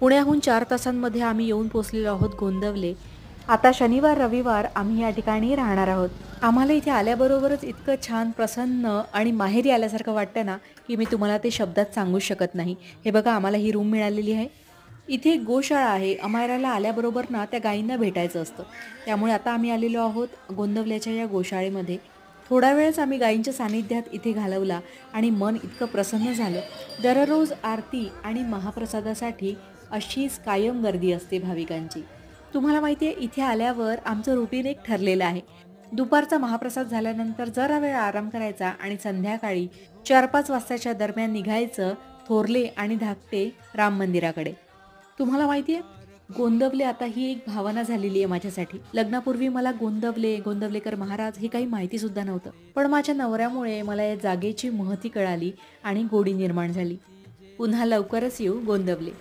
पुण्याहून 4 तासांमध्ये आम्ही येऊन पोहोचलेलो आहोत गोंदवले. आता शनिवार, रविवार आम्ही या ठिकाणी राहणार आहोत. आम्हाला इथे आल्याबरोबरच इतकं छान, प्रसन्न आणि माहेरी आल्यासारखं वाटतं ना, की मी तुम्हाला ते शब्दात सांगूच शकत नाही. हे बघा आम्हाला ही रूम मिळालेली आहे. इथे एक गोशाळा आहे. अमायराला आल्याबरोबर ना त्या गायींना भेटायचं असतं. त्यामुळे आता आम्ही आलेलो आहोत गोंदवल्याच्या या गोशाळेमध्ये. थोडा वेळच आम्ही गायींच्या सानिध्यात इथे घालवला आणि मन इतकं प्रसन्न झालं. दररोज आरती आणि महाप्रसादासाठी अशीच कायम गर्दी असते भाविकांची. तुम्हाला माहिती आहे इथे आल्यावर आमचं रुटीन एक ठरलेलं आहे. दुपारचा महाप्रसाद झाल्यानंतर जरा वेळ आराम करायचा आणि संध्याकाळी 4-5 वाजताच्या दरम्यान निघायचं थोरले आणि धाकटे राम मंदिराकडे. तुम्हाला माहिती आहे गोंदवले आता ही एक भावना झालेली आहे माझ्यासाठी. लग्नापूर्वी मला गोंदवले, गोंदवलेकर महाराज हे काही माहिती सुद्धा नव्हतं. पण माझ्या नवऱ्यामुळे मला या जागेची महती कळाली आणि गोडी निर्माण झाली. पुन्हा लवकरच येऊ गोंदवले.